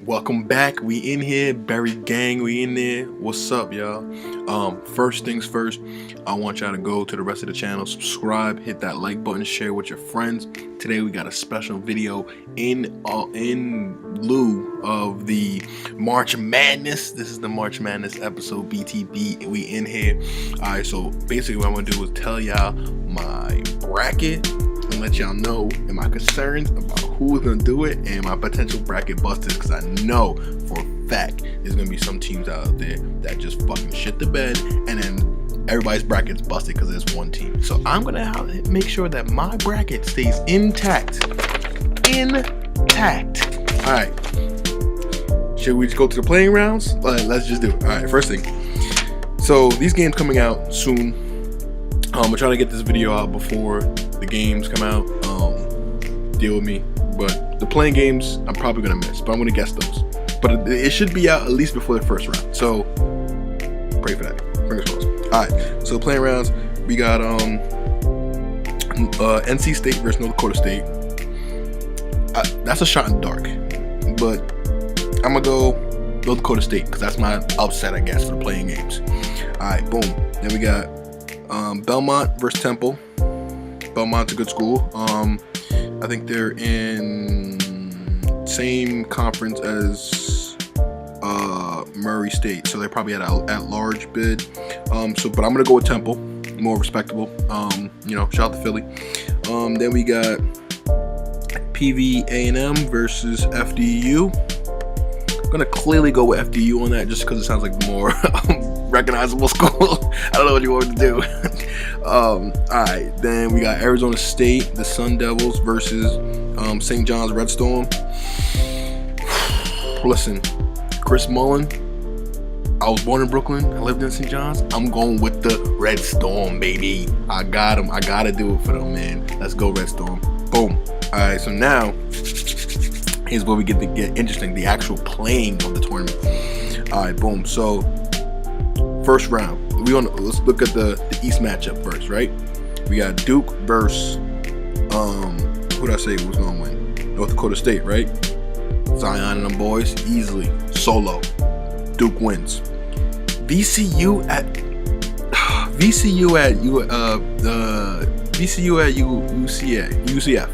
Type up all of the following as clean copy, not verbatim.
Welcome back. We in here, Berry Gang. We in there. What's up, y'all? First things first, I want y'all to go to the rest of the channel, subscribe, hit that like button, share with your friends. Today we got a special video in lieu of the March Madness. This is the March Madness episode, BTB. We in here. All right, so basically what I'm gonna do is tell y'all my bracket and let y'all know and my concerns about who's gonna do it and my potential bracket busters, because I know for a fact there's gonna be some teams out there that just fucking shit the bed and then everybody's bracket's busted because there's one team. So I'm gonna make sure that my bracket stays intact. All right, should we just go to the playing rounds? Let's just do it. All right, first thing, so these games coming out soon. I'm trying to get this video out before the games come out. Deal with me, but the playing games I'm probably gonna miss, but I'm gonna guess those. But it should be out at least before the first round, so pray for that. Fingers crossed. All right, so playing rounds, we got NC State versus North Dakota State. That's a shot in the dark, but I'm gonna go North Dakota State because that's my upset, I guess, for the playing games. All right, boom. Then we got Belmont versus Temple. Belmont's a good school. I think they're in same conference as Murray State, so they're probably at large bid. But I'm gonna go with Temple, more respectable. Shout out to Philly. Then we got PV-A&M versus FDU. I'm gonna clearly go with FDU on that just because it sounds like the more recognizable school. I don't know what you want to do. Alright, then we got Arizona State, the Sun Devils versus St. John's Red Storm. Listen, Chris Mullen, I was born in Brooklyn, I lived in St. John's. I'm going with the Red Storm, baby. I got him. I gotta do it for them, man. Let's go Red Storm. Boom. Alright, so now here's where we get to get interesting, the actual playing of the tournament. Alright, boom. So first round, let's look at the East matchup first, right? We got Duke versus who'd I say was gonna win? North Dakota State, right? Zion and them boys easily solo. Duke wins. VCU at UCF.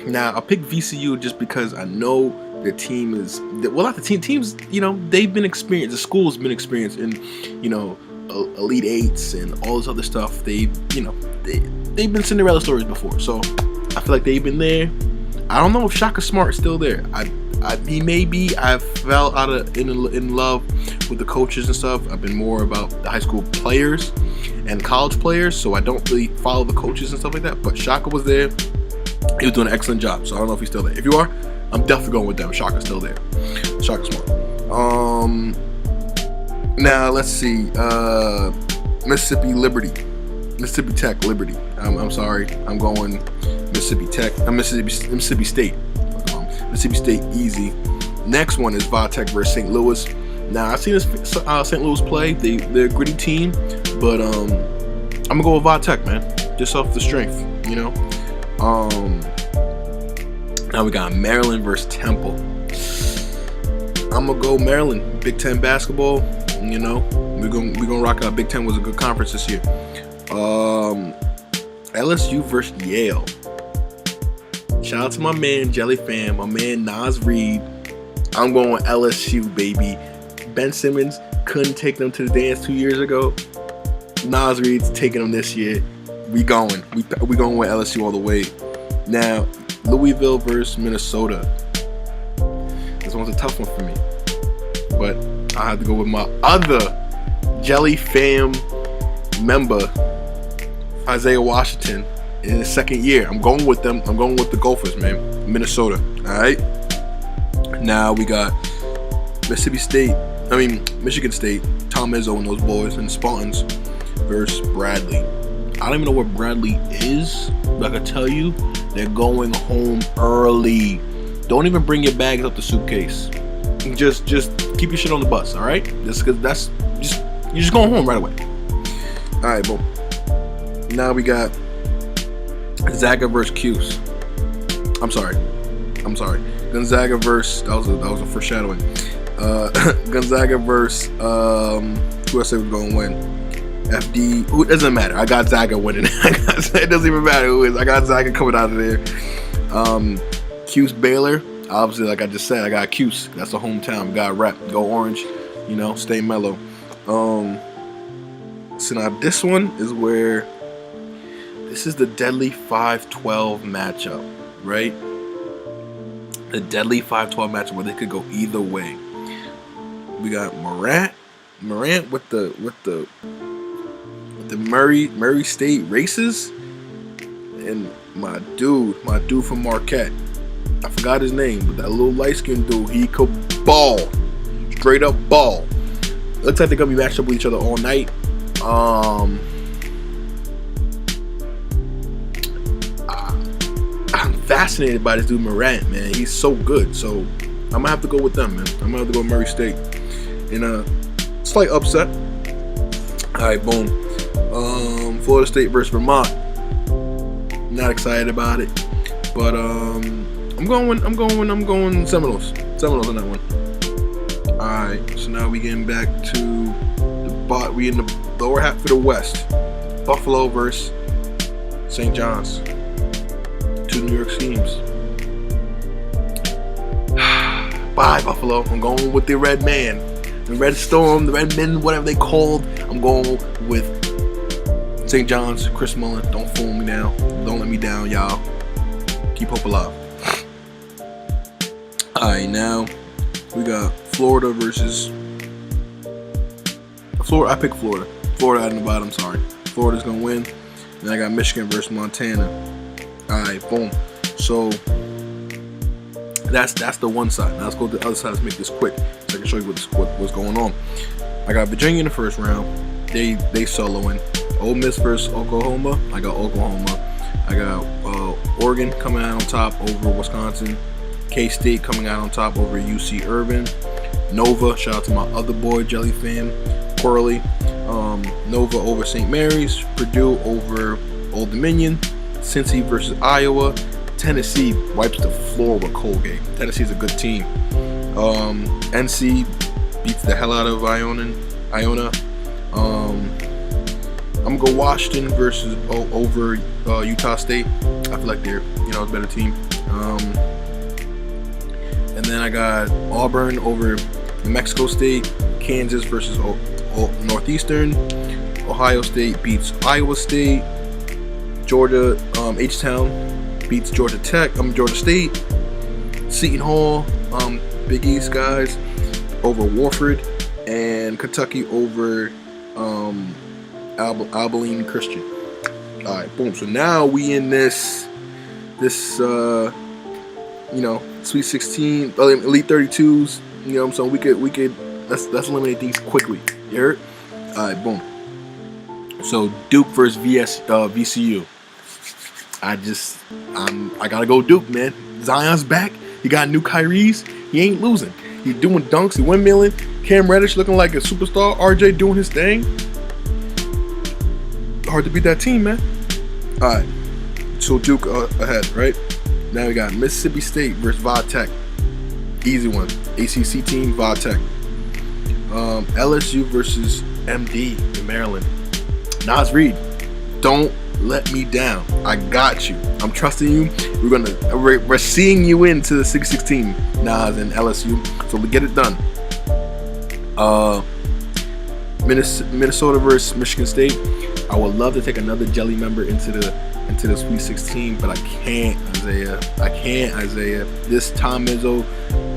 Now I picked VCU just because I know the team is, well, not the teams, they've been experienced, the school's been experienced in, Elite Eights and all this other stuff. They've been Cinderella stories before, so I feel like they've been there. I don't know if Shaka Smart's still there. He may be. I fell in love with the coaches and stuff. I've been more about the high school players and college players, so I don't really follow the coaches and stuff like that. But Shaka was there. He was doing an excellent job, so I don't know if he's still there. If you are, I'm definitely going with them. Shaka's still there. Shaka Smart. Now let's see. Mississippi Tech Liberty. I'm sorry. I'm going Mississippi Tech. Mississippi State. Mississippi State easy. Next one is Vatech versus St. Louis. Now I've seen this St. Louis play. They're a gritty team, but I'm gonna go with Vatech, man. Just off the strength, Now we got Maryland versus Temple. I'm gonna go Maryland. Big Ten basketball. We're gonna rock out. Big Ten was a good conference this year. LSU versus Yale. Shout out to my man Jelly Fam, my man Nas Reed. I'm going with LSU, baby. Ben Simmons couldn't take them to the dance 2 years ago. Nas Reed's taking them this year. We going with LSU all the way. Now, Louisville versus Minnesota. This one's a tough one for me, but I have to go with my other Jelly Fam member, Isaiah Washington, in his second year. I'm going with them. I'm going with the Gophers, man. Minnesota. All right. Now we got Michigan State, Tom Izzo and those boys and the Spartans versus Bradley. I don't even know where Bradley is, but I can tell you they're going home early. Don't even bring your bags up the suitcase. Just keep your shit on the bus, all right? You're just going home right away. All right, boom. Now we got Zaga versus Cuse. I'm sorry. I'm sorry, Gonzaga versus that was a foreshadowing. Gonzaga versus who I said was going to win? FD. It doesn't matter. I got Zaga winning. It doesn't even matter who is. I got Zaga coming out of there. Cuse Baylor. Obviously, like I just said, I got Cuse. That's the hometown. We got rep. Go Orange. You know, stay mellow. So now this one is where this is the deadly 5-12 matchup, right? The deadly 5-12 matchup where they could go either way. We got Morant with the Murray State Races, and my dude from Marquette. I forgot his name, but that little light-skinned dude, he could ball. Straight up ball. Looks like they're gonna be matched up with each other all night. I'm fascinated by this dude Morant, man. He's so good. So I'm gonna have to go with them, man. I'm gonna have to go with Murray State in a slight upset. All right, boom. Florida State versus Vermont. Not excited about it, but I'm going Seminoles. Seminoles on that one. All right, so now we getting back to we in the lower half of the West. Buffalo versus St. John's. Two New York teams. Bye, Buffalo. I'm going with the Red Man. The Red Storm, the Red Men, whatever they called. I'm going with St. John's, Chris Mullin. Don't fool me now. Don't let me down, y'all. Keep hope alive. Alright, now we got Florida versus Florida. I picked Florida. Florida out in the bottom, sorry. Florida's gonna win. Then I got Michigan versus Montana. Alright, boom. So that's the one side. Now let's go to the other side. Let's make this quick so I can show you what's going on. I got Virginia in the first round. They soloing. Ole Miss versus Oklahoma. I got Oklahoma. I got Oregon coming out on top over Wisconsin. K-State coming out on top over UC Irvine. Nova, shout out to my other boy Jelly Fam, Corley. Nova over St. Mary's. Purdue over Old Dominion. Cincy versus Iowa. Tennessee wipes the floor with Colgate. Tennessee's a good team. NC beats the hell out of Iona. I'm gonna go Washington versus over Utah State. I feel like they're a better team. And then I got Auburn over New Mexico State. Kansas versus Northeastern. Ohio State beats Iowa State. Georgia H-Town beats Georgia State. Seton Hall, Big East guys over Wofford, and Kentucky over Abilene Christian. All right, boom. So now we in this Sweet 16, Elite 32s. You know what I'm saying? We could let's eliminate these quickly. You heard? All right, boom. So Duke versus VCU. I gotta go Duke, man. Zion's back. He got new Kyries. He ain't losing. He's doing dunks. He windmilling. Cam Reddish looking like a superstar. RJ doing his thing. Hard to beat that team, man. All right. So Duke ahead, right? Now we got Mississippi State versus Va-Tech. Easy one. ACC team, Va-Tech. LSU versus MD in Maryland. Nas Reed, don't let me down. I got you. I'm trusting you. We're seeing you into the 6-16, Nas and LSU. So we get it done. Minnesota versus Michigan State. I would love to take another Jelly member into the Sweet 16, but I can't, Isaiah. This Tom Izzo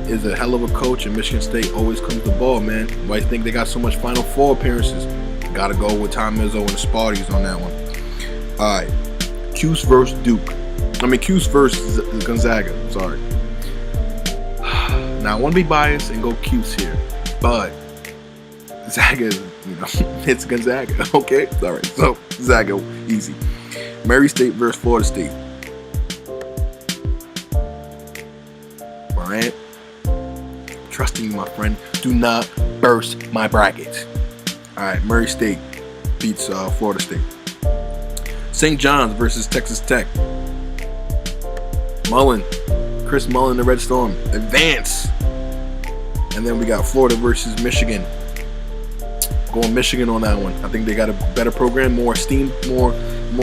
is a hell of a coach, and Michigan State always comes to ball, man. Why do you think they got so much Final Four appearances? Gotta go with Tom Izzo and the Sparties on that one. All right, Cuse versus Duke. Cuse versus Gonzaga. Sorry. Now I want to be biased and go Cuse here, but Gonzaga, it's Gonzaga. Okay, all right. So Gonzaga, easy. Murray State versus Florida State. Morant, trusting you, my friend. Do not burst my brackets. All right, Murray State beats Florida State. St. John's versus Texas Tech. Mullen, Chris Mullin, the Red Storm, advance. And then we got Florida versus Michigan. Going Michigan on that one. I think they got a better program, more esteemed, more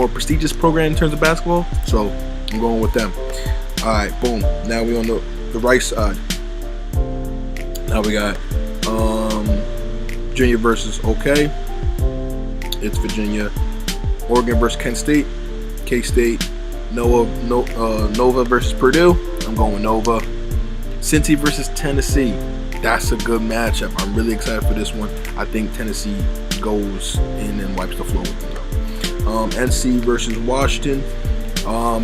prestigious program in terms of basketball. So I'm going with them. All right, boom. Now we on the right side. Now we got Virginia versus OK. It's Virginia. Oregon versus Kent State. K-State. Nova versus Purdue. I'm going with Nova. Cincy versus Tennessee. That's a good matchup. I'm really excited for this one. I think Tennessee goes in and wipes the floor with them. NC versus Washington.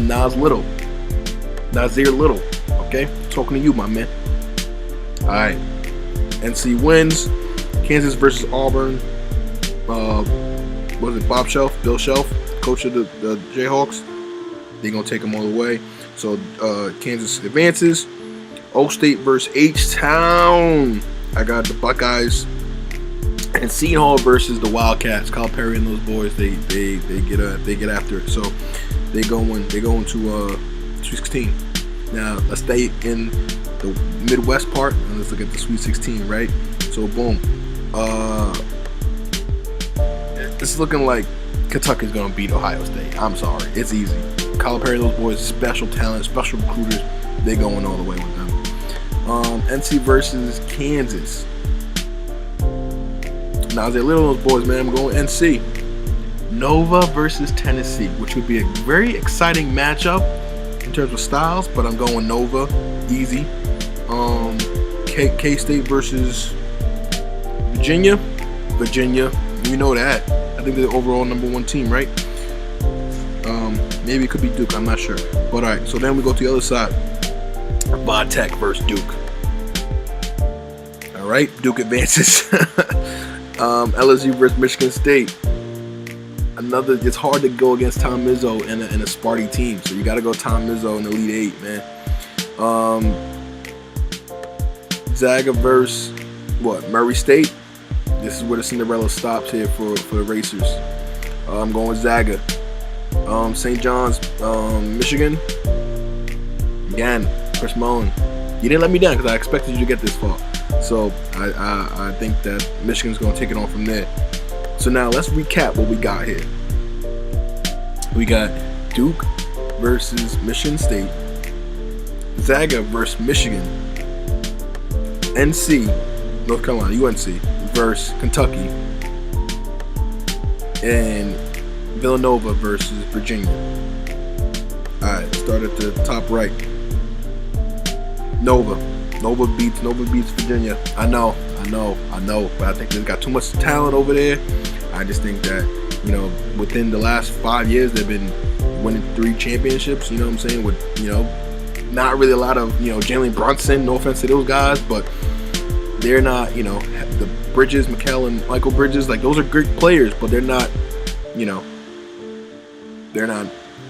Nasir Little. Okay, talking to you, my man. All right. NC wins. Kansas versus Auburn. Was it Bob Shelf? Bill Shelf, coach of the Jayhawks. They're gonna take them all the way. So Kansas advances. O State versus H-Town. I got the Buckeyes. And Seton Hall versus the Wildcats. Calipari and those boys, they get after it. So they going to Sweet 16. Now let's stay in the Midwest part and let's look at the Sweet 16, right? So boom. It's looking like Kentucky's gonna beat Ohio State. I'm sorry, it's easy. Calipari, those boys, special talent, special recruiters. They going all the way with them. NC versus Kansas. Nasir Little, those boys, man. I'm going NC. Nova versus Tennessee, which would be a very exciting matchup in terms of styles, but I'm going Nova, easy. K-State versus Virginia. You know that. I think they're the overall #1 team, right? Maybe it could be Duke. I'm not sure. But all right. So then we go to the other side. Vodtech versus Duke. All right. Duke advances. LSU versus Michigan State. It's hard to go against Tom Izzo in a Sparty team. So you got to go Tom Izzo in the Elite 8, man. Zaga versus Murray State. This is where the Cinderella stops here for the Racers. I'm going with Zaga. St. John's, Michigan. Again, Chris Mullin. You didn't let me down because I expected you to get this far. So I think that Michigan's going to take it on from there. So now let's recap what we got here. We got Duke versus Michigan State. Zaga versus Michigan. NC, North Carolina, UNC versus Kentucky. And Villanova versus Virginia. Alright, start at the top right. Nova beats Virginia. I know, but I think they've got too much talent over there. I just think that, within the last 5 years, they've been winning 3 championships, you know what I'm saying? With, not really a lot of, Jalen Brunson, no offense to those guys, but they're not, the Bridges, Mikal and Michael Bridges, like, those are great players, but they're not, they're not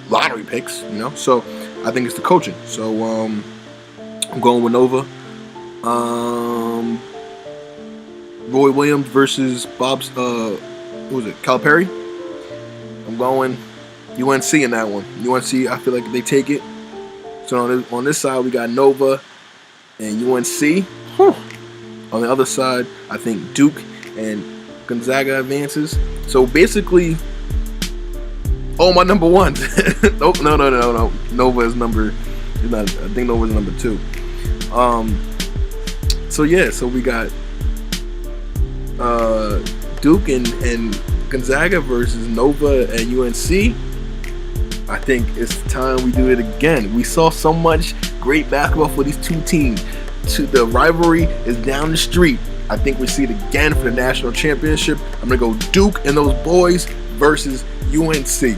lottery picks, So I think it's the coaching. So I'm going with Nova. Roy Williams versus Calipari. I'm going UNC in that one. UNC, I feel like they take it. So on this side, we got Nova and UNC. On the other side, I think Duke and Gonzaga advances. So basically, my number one. Nope, no. Nova is number. I think Nova is number 2. So we got Duke and Gonzaga versus Nova and UNC. I think it's time we do it again. We saw so much great basketball for these two teams. The rivalry is down the street. I think we see it again for the national championship. I'm going to go Duke and those boys versus UNC.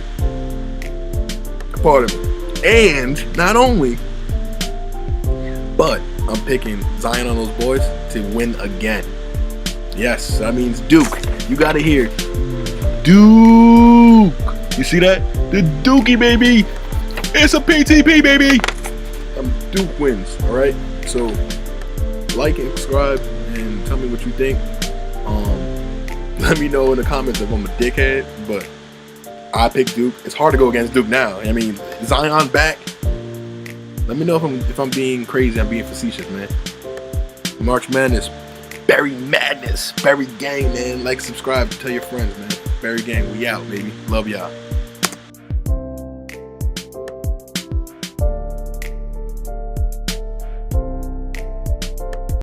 Pardon me. And not only, but I'm picking Zion on those boys to win again. Yes, that means Duke. You got to hear Duke. You see that? The Dookie, baby. It's a PTP, baby. Duke wins. All right. So like and subscribe and tell me what you think. Let me know in the comments if I'm a dickhead, but I picked Duke. It's hard to go against Duke now. I mean, Zion back. Let me know if I'm being crazy, I'm being facetious, man. March Madness, Berry Madness, Berry Gang, man. Like, subscribe, tell your friends, man. Berry Gang, we out, baby. Love y'all.